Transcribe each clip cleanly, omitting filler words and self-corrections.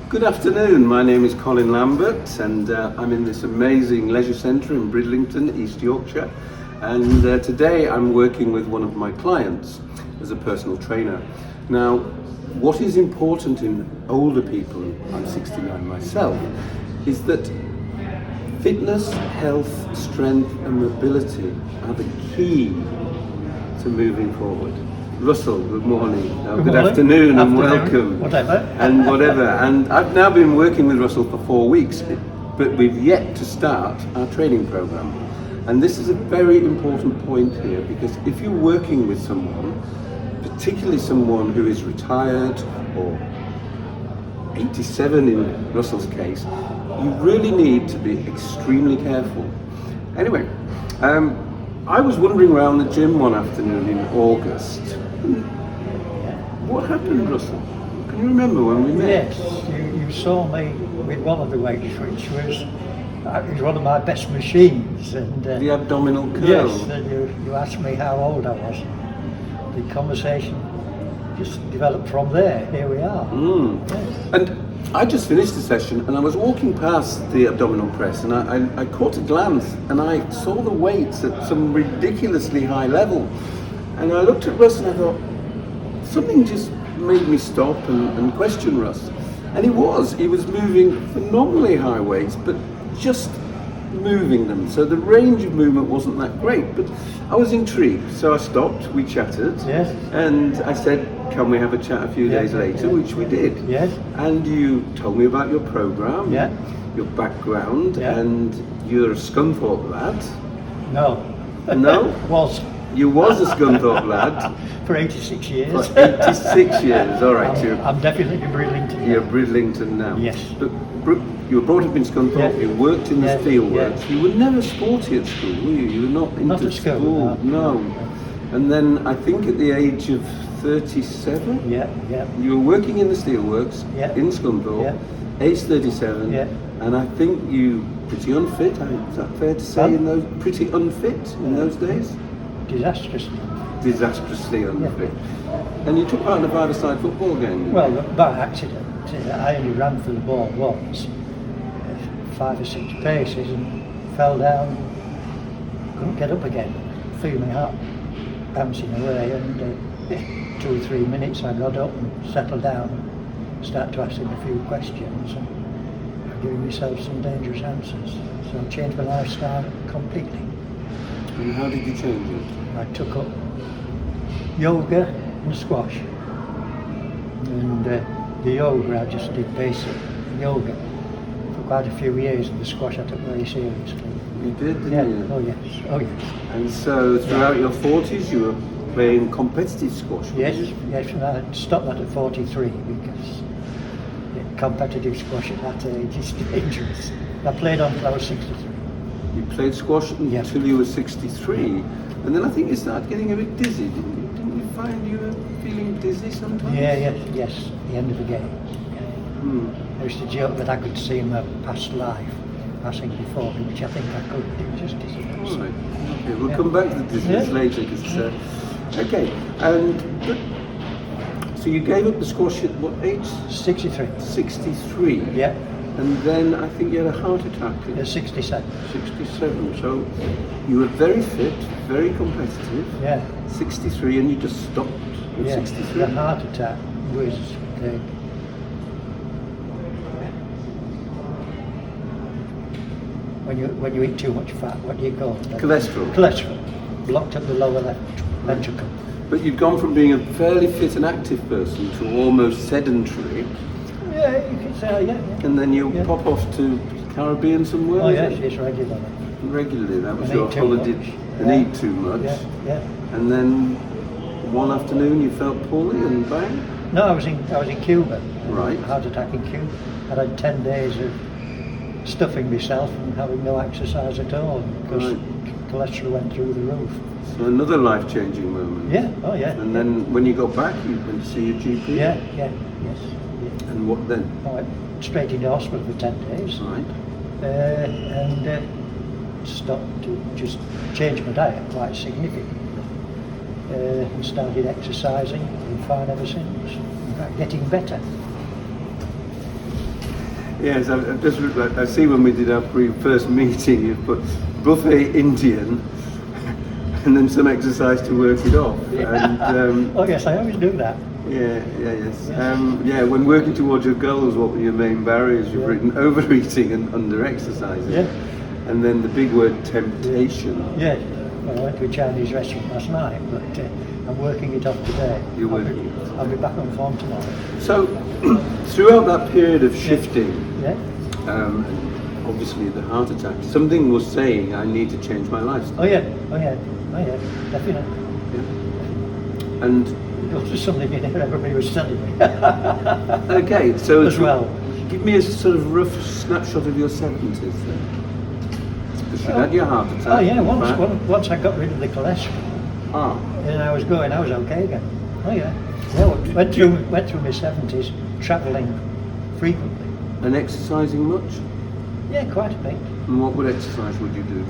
Good afternoon, my name is Colin Lambert and I'm in this amazing leisure centre in Bridlington, East Yorkshire, and today I'm working with one of my clients as a personal trainer. Now, what is important in older people, I'm 69 myself, is that fitness, health, strength and mobility are the key to moving forward. Russell, good morning. Good afternoon and welcome. Whatever. And I've now been working with Russell for 4 weeks, but we've yet to start our training program. And this is a very important point here, because if you're working with someone, particularly someone who is retired or 87 in Russell's case, you really need to be extremely careful. Anyway, I was wandering around the gym one afternoon in August. What happened, Russell? Can you remember when we met? Yes, you saw me with one of the weights, which was one of my best machines. And the abdominal curl. Yes, and you asked me how old I was. The conversation just developed from there. Here we are. Yes. And I just finished the session and I was walking past the abdominal press and I caught a glance and I saw the weights at some ridiculously high level. And I looked at Russ and I thought, something just made me stop and question Russ. And he was moving phenomenally high weights, but just moving them. So the range of movement wasn't that great, but I was intrigued. So I stopped, we chatted, yes. And I said, can we have a chat a few days later, which we did. Yes. And you told me about your program, your background, and you're a Scunthorpe lad. No. No? Was. You was a Scunthorpe lad. For 86 years. For 86 years, all right. I'm definitely Bridlington. You're Bridlington now. Yes. But you were brought up in Scunthorpe, you worked in the steelworks. You were never sporty at school, were you? You were not into school. No. And then I think at the age of 37, you were working in the steelworks in Scunthorpe, age 37, and I think you pretty unfit, is that fair to say, pretty unfit in those days? Disastrously unfit. And you took part in a five-a-side football game? Well, by accident. I only ran for the ball once, 5 or 6 paces, and fell down, couldn't get up again, threw my heart bouncing away, and 2 or 3 minutes I got up and settled down and started to ask him a few questions and giving myself some dangerous answers. So I changed my lifestyle completely. And how did you change it? I took up yoga and squash. And the yoga, I just did basic yoga for quite a few years, and the squash I took very seriously. You did, didn't you? Oh yes. And so throughout your 40s you were playing competitive squash? Yes, and I stopped that at 43 because competitive squash at that age is dangerous. I played on until I was 63. You played squash until you were 63, and then I think you started getting a bit dizzy, didn't you? Didn't you find you were feeling dizzy sometimes? Yes, at the end of the game. I used to joke that I could see my past life passing before me, which I think I could. It was just dizzy. Right. Okay, we'll come back to the dizziness later. Okay, so you gave up the squash at what age? 63. 63? Yeah. And then I think you had a heart attack. 67. 67. So you were very fit, very competitive. Yeah. 63, and you just stopped at 63. The heart attack was when you eat too much fat. What do you call it? Cholesterol. Blocked up the lower left ventricle. But you've gone from being a fairly fit and active person to almost sedentary. Yeah, you could say, yeah. And then you pop off to Caribbean somewhere? Oh yes, regularly. Regularly, that was your holiday. And eat too much? Yeah. And then one afternoon you felt poorly and bang? No, I was in Cuba. Right. Heart attack in Cuba. I had 10 days of stuffing myself and having no exercise at all because cholesterol went through the roof. So another life-changing moment. Yeah, And then when you got back, you went to see your GP? Yes. And what then? I went straight into hospital for 10 days. Right. And stopped to just change my diet quite significantly. And started exercising, been fine ever since. In fact, getting better. Yes, I see when we did our first meeting, you put buffet Indian and then some exercise to work it off. And, oh yes, I always do that. Yes. When working towards your goals, what were your main barriers? You've written overeating and under-exercising. Yeah. And then the big word, temptation. Yeah. Well, I went to a Chinese restaurant last night, but I'm working it off today. You're working it. I'll be back on form tomorrow. So, throughout that period of shifting, Yeah. Obviously the heart attack, something was saying, I need to change my lifestyle. Oh yeah, definitely. Yeah. And It was just something everybody was telling me. okay, so as well. Give me a sort of rough snapshot of your 70s then. Because you had your heart attack. Oh yeah, once I got rid of the cholesterol, and I was okay again. Oh yeah. Went through my 70s travelling frequently. And exercising much? Yeah, quite a bit. And what exercise would you do?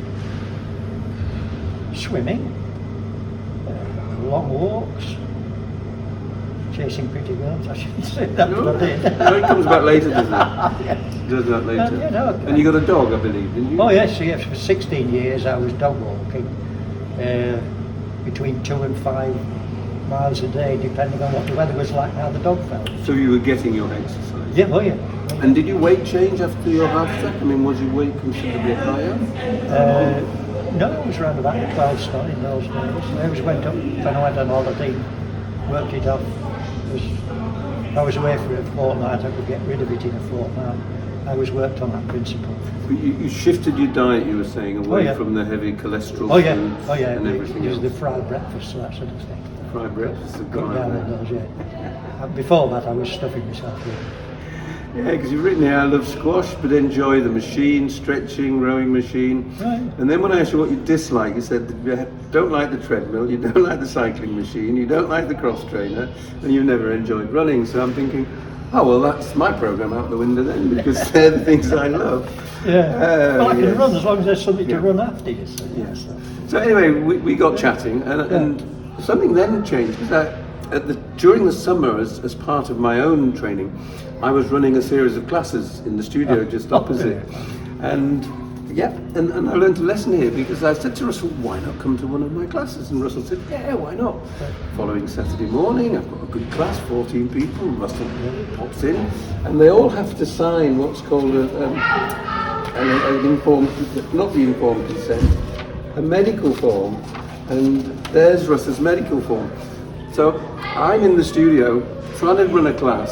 Swimming, long walks, chasing pretty girls. I shouldn't say that, but I did. No, it comes back later, doesn't it? Yes. Does that later? Yeah, no, and you got a dog, I believe, didn't you? Oh yes, for 16 years I was dog walking, between 2 and 5 miles a day, depending on what the weather was like and how the dog felt. So you were getting your exercise? Yeah, oh yeah. And did your weight change after your heart attack? I mean, was your weight considerably higher? No, it was around about 12 stone in those days. I always went up when I went on holiday, worked it off. If I was away for a fortnight, I could get rid of it in a fortnight. I always worked on that principle. But you shifted your diet, you were saying, away from the heavy cholesterol foods and everything it was else. the fried breakfast, that sort of thing. Fried breakfast? Got down on those, yeah. Before that, I was stuffing myself with. Yeah, because you've written here, I love squash, but enjoy the machine, stretching, rowing machine. Right. And then when I asked you what you dislike, you said that you don't like the treadmill, you don't like the cycling machine, you don't like the cross trainer, and you've never enjoyed running. So I'm thinking, oh, well, that's my program out the window then, because they're the things I love. Yeah. Well, I can run as long as there's something to run after you. So, yes. So anyway, we got chatting, and something then changed. Because during the summer, as part of my own training, I was running a series of classes in the studio just opposite. And I learned a lesson here, because I said to Russell, why not come to one of my classes? And Russell said, yeah, why not? Following Saturday morning, I've got a good class, 14 people, Russell pops in, and they all have to sign what's called an informed, not the informed consent, a medical form, and there's Russell's medical form. So I'm in the studio trying to run a class,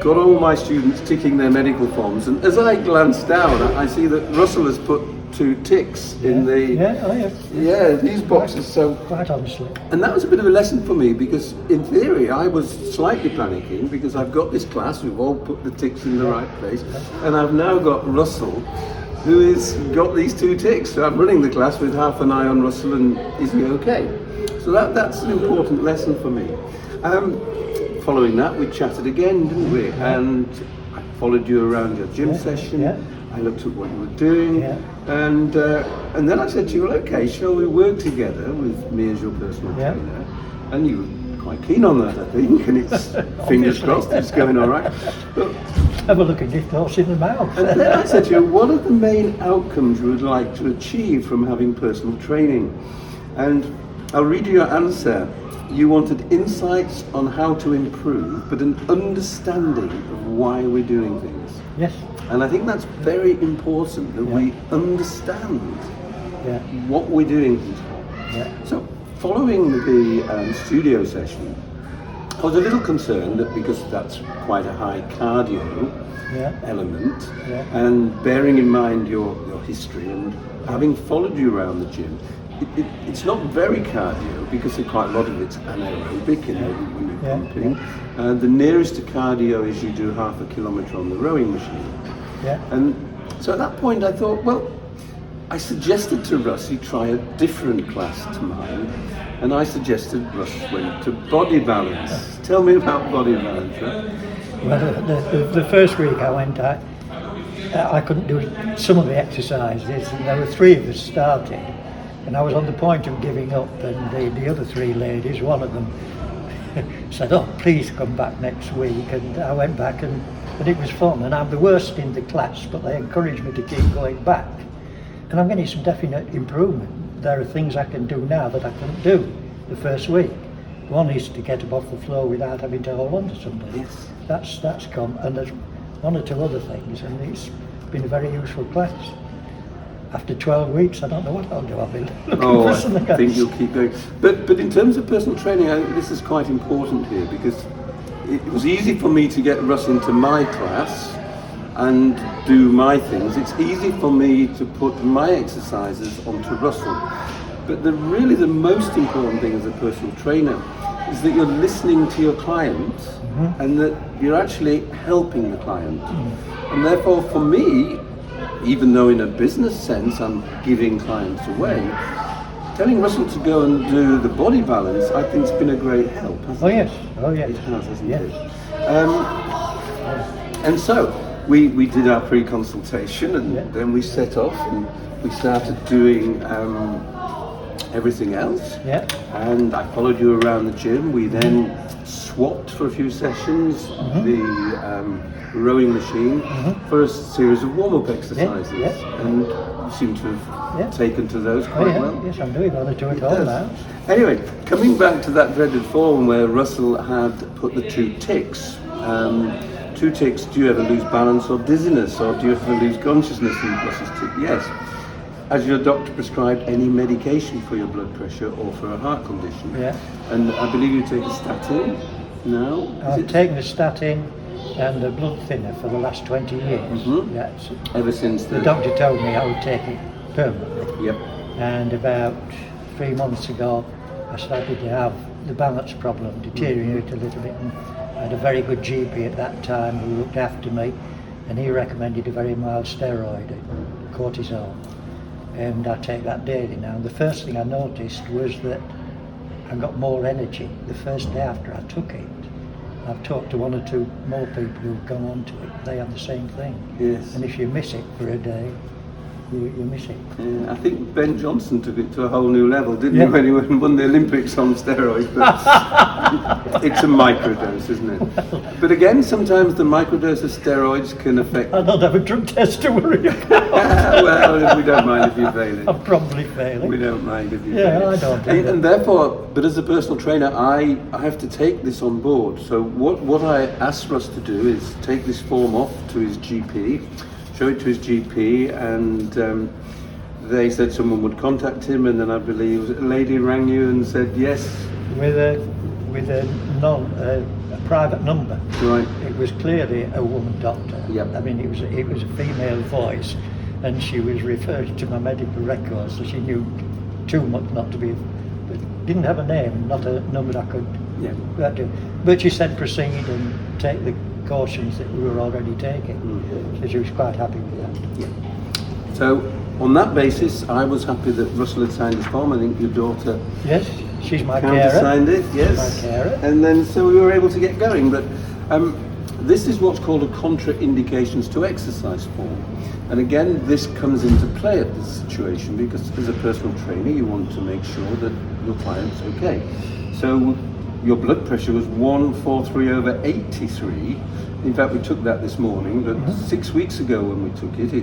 got all my students ticking their medical forms, and as I glance down, I see that Russell has put 2 ticks in these boxes. So quite honestly, and that was a bit of a lesson for me, because in theory I was slightly panicking, because I've got this class, we've all put the ticks in the right place, and I've now got Russell, who has got these 2 ticks. So I'm running the class with half an eye on Russell, and is he okay? So that's an important lesson for me. Following that, we chatted again, didn't we? And I followed you around your gym session. I looked at what you were doing, and then I said to you, well, okay, shall we work together with me as your personal trainer? And you were quite keen on that, I think, and it's fingers crossed, it's going all right. But, have a look at gift horse in the mouth. and then I said to you, what are the main outcomes you would like to achieve from having personal training? And I'll read you your answer. You wanted insights on how to improve, but an understanding of why we're doing things. Yes. And I think that's very important, that we understand what we're doing things for. Yeah. So, following the studio session, I was a little concerned that, because that's quite a high cardio element, and bearing in mind your history and having followed you around the gym, it's not very cardio, because quite a lot of it's anaerobic, when you're pumping. The nearest to cardio is you do half a kilometre on the rowing machine. And so at that point I thought, well, I suggested to Russ he try a different class to mine, and I suggested Russ went to body balance. Tell me about body balance, right? Well, the first week I went, I couldn't do some of the exercises, and there were 3 of us starting. And I was on the point of giving up, and the other 3 ladies, one of them said, oh, please come back next week. And I went back, and But it was fun, and I'm the worst in the class, but they encouraged me to keep going back. And I'm getting some definite improvement. There are things I can do now that I couldn't do the first week. One is to get up off the floor without having to hold on to somebody. Yes. That's come, and there's one or two other things, and it's been a very useful class. After 12 weeks, I don't know what I'll do. I'll be looking for something else. I think you'll keep going. But in terms of personal training, this is quite important here, because it was easy for me to get Russ into my class and do my things. It's easy for me to put my exercises onto Russell. But really the most important thing as a personal trainer is that you're listening to your client, and that you're actually helping the client. And therefore for me, even though in a business sense I'm giving clients away, telling Russell to go and do the body balance, I think it's been a great help. Oh yes, oh yes. It has, hasn't yes. it? And so we did our pre-consultation, and then we set off and we started doing everything else. Yeah. And I followed you around the gym. We then swapped for a few sessions the rowing machine for a series of warm-up exercises. And you seem to have taken to those quite well. Yes, I'm doing one or two at home now. Anyway, coming back to that dreaded form where Russell had put the 2 ticks. 2 ticks, do you ever lose balance or dizziness, or do you ever lose consciousness? And Russell's tick, yes. Has your doctor prescribed any medication for your blood pressure or for a heart condition? Yeah. And I believe you take a statin now? I've taken a statin and a blood thinner for the last 20 years. Yes. Ever since The doctor told me I would take it permanently. Yep. And about 3 months ago, I started to have the balance problem deteriorate a little bit. And I had a very good GP at that time who looked after me, and he recommended a very mild steroid, cortisone. And I take that daily now. And the first thing I noticed was that I got more energy the first day after I took it. I've talked to 1 or 2 more people who've gone on to it. They have the same thing. Yes. And if you miss it for a day, you miss it. Yeah, I think Ben Johnson took it to a whole new level, didn't he, when he won the Olympics on steroids? But it's a microdose, isn't it? But again, sometimes the microdose of steroids can affect... I don't have a drug test to worry about. Well, we don't mind if you fail it. I'm probably failing. We don't mind if you fail it. I don't. And therefore, but as a personal trainer, I have to take this on board. So what I asked Russ to do is take this form off to his GP, show it to his GP, and they said someone would contact him, and then I believe a lady rang you and said yes. With a private number. Right. It was clearly a woman doctor. Yep. I mean, it was a female voice, and she was referring to my medical records, so she knew too much not to be, but didn't have a name, not a number I could do. But she said proceed and take the cautions that we were already taking. So she was quite happy with that. Yeah. So on that basis, I was happy that Russell had signed his form. I think your daughter She's my carer. signed it, yes. My carer. And then so we were able to get going. But this is what's called a contraindications to exercise form. And again, this comes into play at this situation, because as a personal trainer, you want to make sure that your client's okay. So your blood pressure was 143/83. In fact, we took that this morning, but 6 weeks ago when we took it,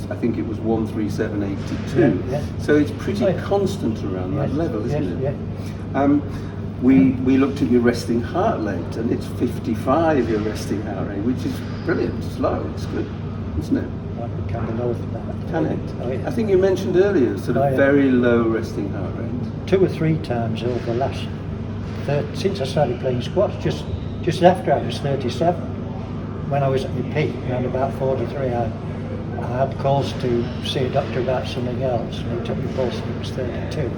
I think it was 137/82. So it's pretty constant around that level, isn't it? We looked at your resting heart rate, and it's 55, your resting heart rate, which is brilliant, slow, it's good, isn't it? I can be lower than that. Can it? Oh, yeah. I think you mentioned earlier, sort of very low resting heart rate. 2 or 3 times over the last, since I started playing squash, just after I was 37, when I was at my peak, around about 43, I had calls to see a doctor about something else, and he took my pulse and it was 32.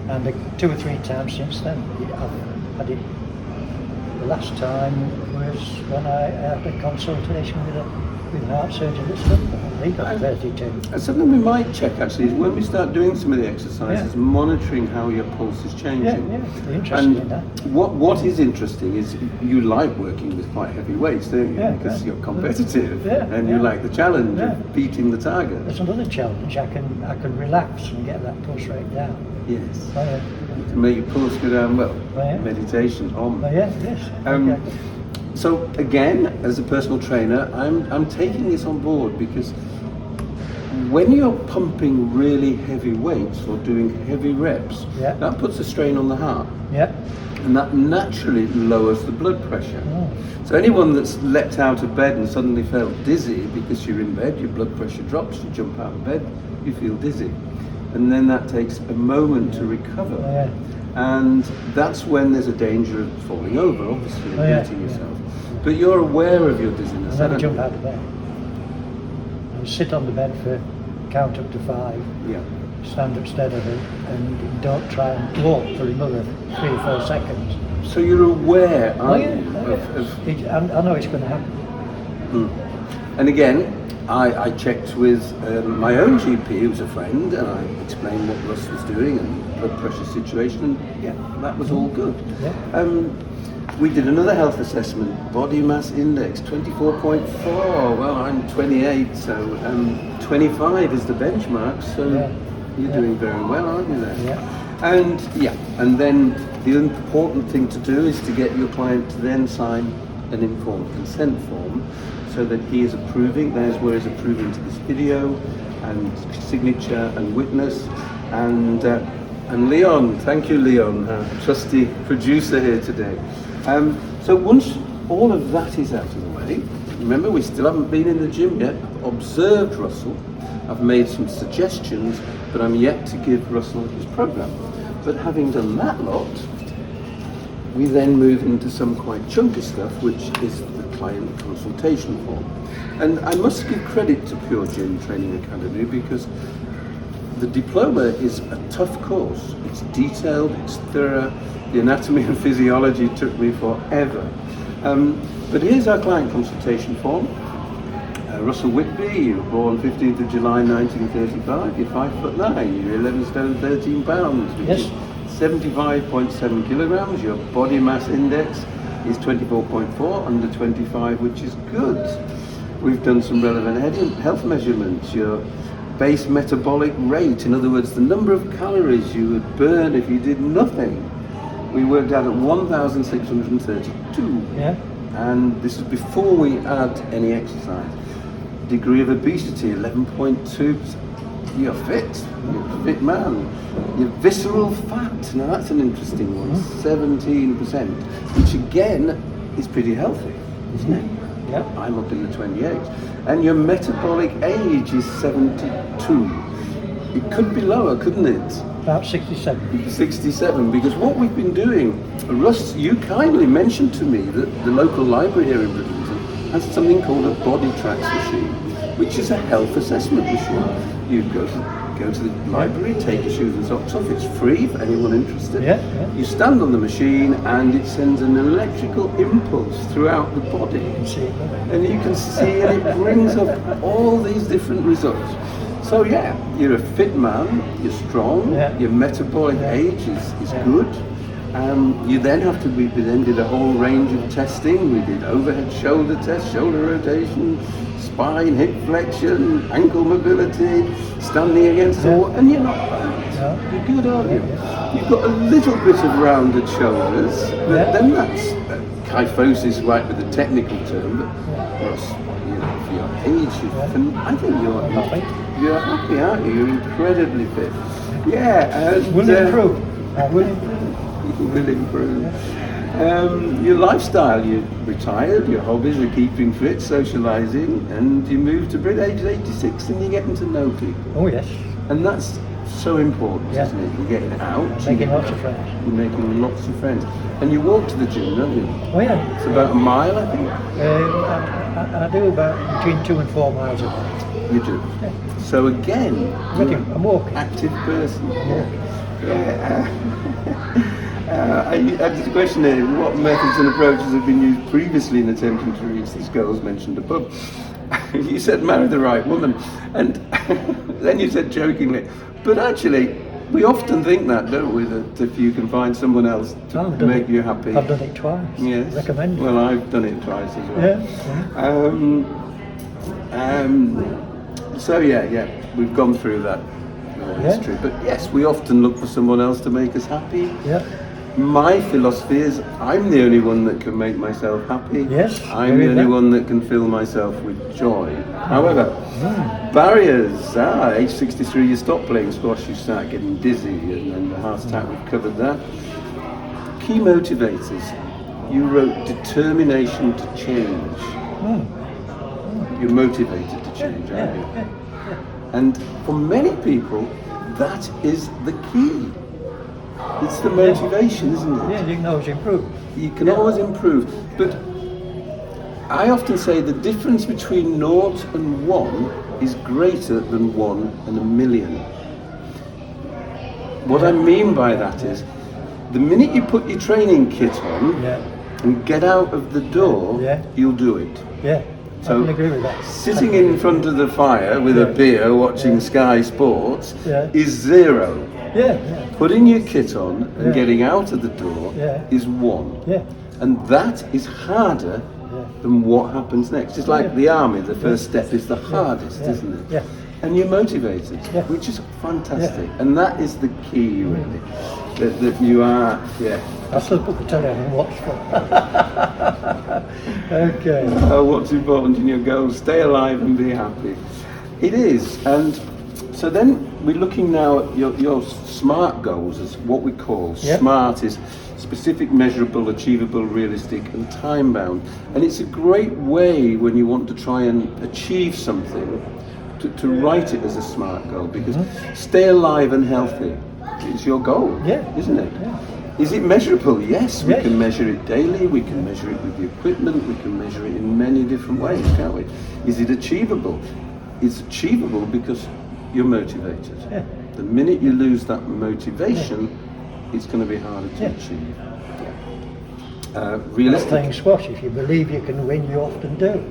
And 2 or 3 times since then, I've had it. The last time was when I had a consultation with a heart surgeon at Lambo. He got 32. And something we might check actually is when we start doing some of the exercises, monitoring how your pulse is changing. They're interested in that. What is interesting is you like working with quite heavy weights, don't you? Because you're competitive and you like the challenge of beating the target. That's another challenge. I can relax and get that pulse rate down. Yes. Oh, To make your pulse go down well. Oh, yeah. Meditation on. Oh, yes. So again, as a personal trainer, I'm taking this on board because when you're pumping really heavy weights or doing heavy reps, Yeah. that puts a strain on the heart. Yeah. And that naturally lowers the blood pressure. Oh. So anyone that's leapt out of bed and suddenly felt dizzy because you're in bed, your blood pressure drops, you jump out of bed, you feel dizzy. And then that takes a moment to recover. Yeah. And that's when there's a danger of falling over, obviously, and Yeah. hurting yourself. But you're aware of your dizziness. And then I aren't jump you? out of bed. And sit on the bed for count up to 5. Yeah. Stand up steadily and don't try and walk for another 3 or 4 seconds. So you're aware, aren't yeah. you? I know it's going to happen. And again, I checked with my own GP, who's a friend, and I explained what Russ was doing and blood pressure situation, and yeah, that was all good. Yeah. We did another health assessment, body mass index 24.4. Well, I'm 28, so 25 is the benchmark. So Yeah. you're doing very well, aren't you? There. Yeah. And then the important thing to do is to get your client to then sign an informed consent form, so that he is approving. There's where he's approving to this video and signature and witness. And Leon, thank you, Leon, trusty producer here today. So once all of that is out of the way, remember we still haven't been in the gym yet. I've observed Russell. I've made some suggestions, but I'm yet to give Russell his program. But having done that lot, we then move into some quite chunky stuff, which is the client consultation form. And I must give credit to PureGym Training Academy because the Diploma is a tough course. It's detailed, it's thorough. The anatomy and physiology took me forever. But here's our client consultation form. Russell Whitby, you were born 15th of July 1935, you're 5'9", you're 11 stone 13 pounds, which Yes. is 75.7 kilograms. Your body mass index is 24.4, under 25, which is good. We've done some relevant health measurements. Your base metabolic rate, in other words, the number of calories you would burn if you did nothing, we worked out at 1,632. Yeah. And this is before we add any exercise. Degree of obesity, 11.2%. You're fit, you're a fit man. Your visceral fat, now that's an interesting one, 17%, which again is pretty healthy, isn't it? Yeah. I'm up in the 28s. And your metabolic age is 72. It could be lower, couldn't it? About 67. 67, because what we've been doing, Russ, you kindly mentioned to me that the local library here in Bridlington has something called a body tracks machine, which is a health assessment machine. You go to the library, take your shoes and socks off, it's free for anyone interested. Yeah, yeah. You stand on the machine and it sends an electrical impulse throughout the body. You can see it. And you can see it brings up all these different results. So yeah, you're a fit man, you're strong, Yeah. your metabolic age is good. You then have to, we then did a whole range of testing. We did overhead shoulder test, shoulder rotation, spine, hip flexion, ankle mobility, standing against the wall, and you're not bad. No. You're good, aren't you? You've got a little bit of rounded shoulders, but Yeah. then that's kyphosis, right, with the technical term, but Ross, you know, for your age, I think Happy. you're happy, aren't you? You're incredibly fit. Yeah, and Will improve. Will improve. you will improve. Your lifestyle, you're retired, your hobbies are keeping fit, socialising, and you move to Brit age 86 and you're getting to know people. Oh yes. And that's so important, Yeah. isn't it? You're getting out, Making lots of friends. you're making lots of friends. And you walk to the gym, don't you? Oh yeah. It's about a mile, I think. I do about between 2 and 4 miles a day. You do. Yeah. So again, you're an I'm walking. active person. Yeah. Yeah. I had this question here, what methods and approaches have been used previously in attempting to reach these goals mentioned above? You said marry the right woman, and then you said jokingly, but actually, we often think that, don't we, that if you can find someone else to I've done make it. you happy. I've done it twice. Yes. Recommend it. Well, I've done it twice as well. Yeah. So yeah, we've gone through that history. But yes, we often look for someone else to make us happy. Yeah. my philosophy is I'm the only one that can make myself happy. Yes, I'm the only one that can fill myself with joy. However, barriers, age 63 you stop playing squash, you start getting dizzy, and then the heart attack, we've covered that. Key motivators, you wrote determination to change. You're motivated to change, aren't you? And for many people, that is the key. It's the motivation, isn't it? Yeah, you can always improve. You can always improve. But I often say the difference between 0 and 1 is greater than 1 and a million. What I mean by that is, the minute you put your training kit on and get out of the door, you'll do it. Yeah, so I can agree with that. Sitting in front of the fire with a beer watching Sky Sports is 0. Putting your kit on and getting out of the door is 1. And that is harder than what happens next. It's like the army, the first step is the hardest, isn't it? And you're motivated, which is fantastic. And that is the key, really, that you are, I still put the telly on and watch for. Okay. What's important in your goals? Stay alive and be happy. It is. And so then we're looking now at your SMART goals, as what we call. SMART is specific, measurable, achievable, realistic and time bound. And it's a great way when you want to try and achieve something to write it as a SMART goal, because stay alive and healthy is your goal, isn't it? Is it measurable? Yes, we can measure it daily, we can measure it with the equipment, we can measure it in many different ways, can't we? Is it achievable? It's achievable because you're motivated. The minute you lose that motivation, it's going to be harder to achieve. Realistic. Playing squash, if you believe you can win, you often do.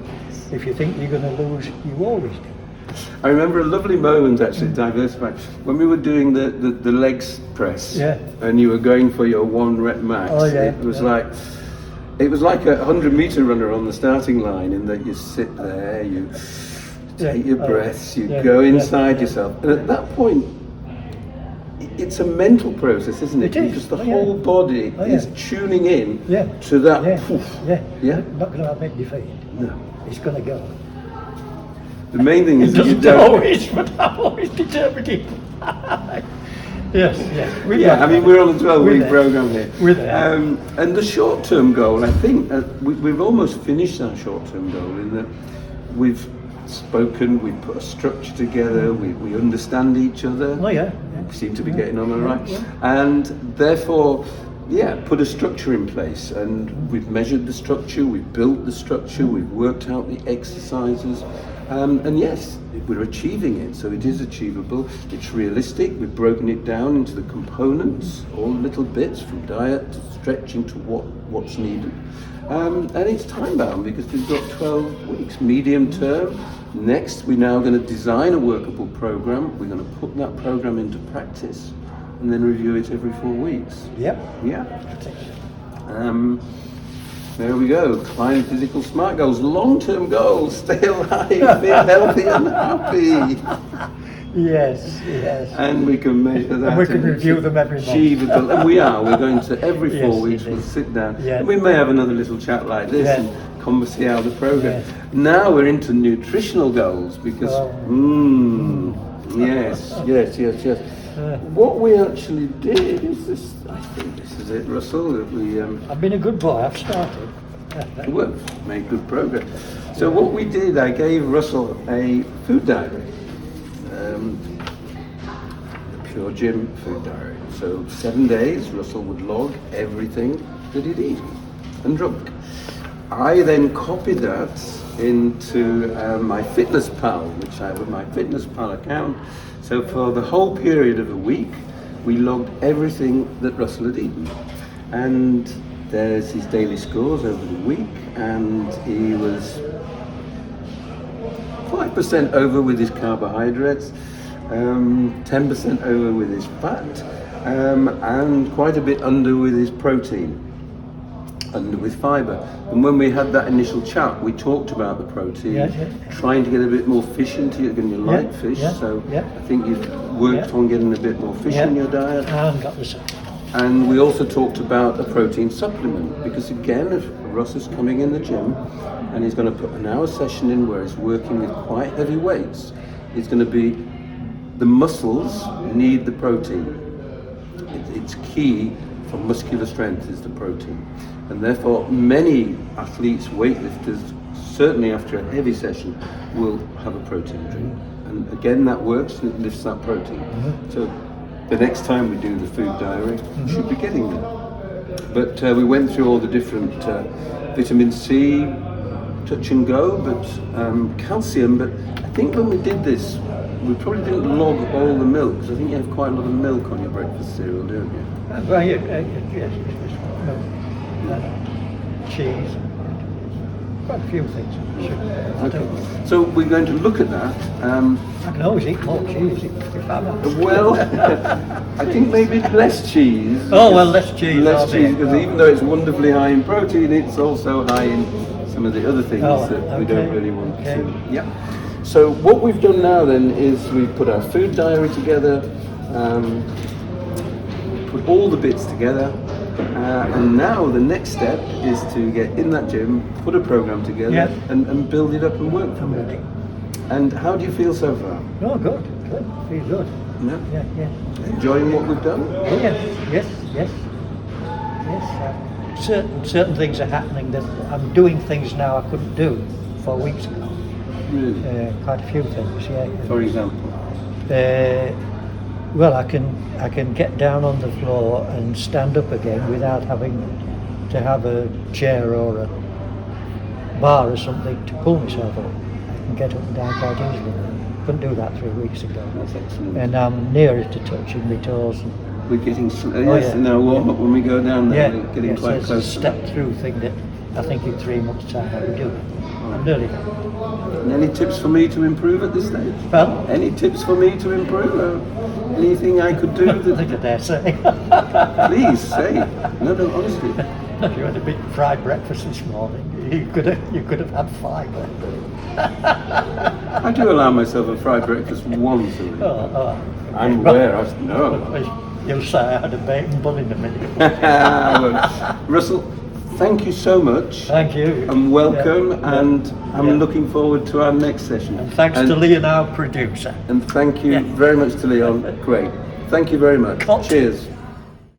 If you think you're going to lose, you always do. I remember a lovely moment, actually, diversifying, when we were doing the legs press, and you were going for your 1 rep max. It was like a 100-meter runner on the starting line, in that you sit there, you take your breaths, you go inside yourself, and at that point, it's a mental process, isn't it? Because the whole body is tuning in to that. Not going to have any defeat. No. It's going to go. The main thing is that you don't always, but I'm always determined. I mean, we're on a 12-week program here. And the short-term goal, I think, we've almost finished our short-term goal, in that we've spoken, we've put a structure together, we understand each other. We seem to be getting on all right. And therefore, put a structure in place, and we've measured the structure, we've built the structure, we've worked out the exercises. And yes, we're achieving it, so it is achievable, it's realistic, we've broken it down into the components, all little bits, from diet to stretching to what's needed. And it's time bound, because we've got 12 weeks, medium term. Next, we're now going to design a workable program, we're going to put that program into practice, and then review it every 4 weeks. There we go. Climb physical SMART goals, long-term goals. Stay alive, be healthy and happy. Yes. And we can measure that. And we can review them every month. Achievable. And we are. We're going to every 4 weeks. We'll sit down. And we may have another little chat like this and see how the program. Now we're into nutritional goals, because yes. What we actually did is this. I think this is it, Russell. That we. I've been a good boy. I've started. We've made good progress. So what we did, I gave Russell a food diary, the PureGym food diary. So 7 days, Russell would log everything that he'd eaten and drunk. I then copied that into my FitnessPal, which I have with my FitnessPal account. So for the whole period of a week, we logged everything that Russell had eaten. And there's his daily scores over the week, and he was 5% over with his carbohydrates, 10% over with his fat, and quite a bit under with his protein, under with fibre. And when we had that initial chat, we talked about the protein, trying to get a bit more fish into it, and you like fish, so I think you've worked on getting a bit more fish in your diet. And got the And we also talked about a protein supplement, because again, if Russ is coming in the gym and he's going to put an hour session in where he's working with quite heavy weights, it's going to be, the muscles need the protein. It's key for muscular strength is the protein. And therefore many athletes, weightlifters, certainly after a heavy session, will have a protein drink. And again, that works and it lifts that protein. So the next time we do the food diary, we should be getting there. But we went through all the different vitamin C, touch and go, but calcium. But I think when we did this, we probably didn't log all the milk, because I think you have quite a lot of milk on your breakfast cereal, don't you? Well, yes, cheese, quite a few things. Okay. So we're going to look at that. I can always eat more cheese if I'm not. Well, I think maybe less cheese. Oh, well, less cheese. Less cheese, because even though it's wonderfully high in protein, it's also high in some of the other things that we don't really want to. Yeah. So what we've done now then is we've put our food diary together, put all the bits together, and now the next step is to get in that gym, put a program together, and build it up and work from it. And how do you feel so far? Oh, good. Feel good. Yeah. Enjoying what we've done? Oh, yes. Certain things are happening that I'm doing things now I couldn't do 4 weeks ago. Really? Quite a few things, yeah. For example? Well, I can get down on the floor and stand up again without having to have a chair or a bar or something to pull myself up. I can get up and down quite easily now. Couldn't do that 3 weeks ago. That's excellent. And I'm nearer to touching my toes. We're getting now warm up when we go down there. We're getting quite close. It's a step through thing that I think in 3 months' time I will do. I'm nearly there. And any tips for me to improve at this stage? Well, any tips for me to improve? Anything I could do? I think I dare say. Please say. No, honestly. You had a big fried breakfast this morning. You could have had fibre. I do allow myself a fried breakfast once a week. I'm aware. You'll say I had a bacon bun in a minute. Well, Russell, thank you so much. Thank you. And welcome, and I'm looking forward to our next session. And thanks to Leon, our producer. And thank you very much to Leon. Great. Thank you very much. Cheers.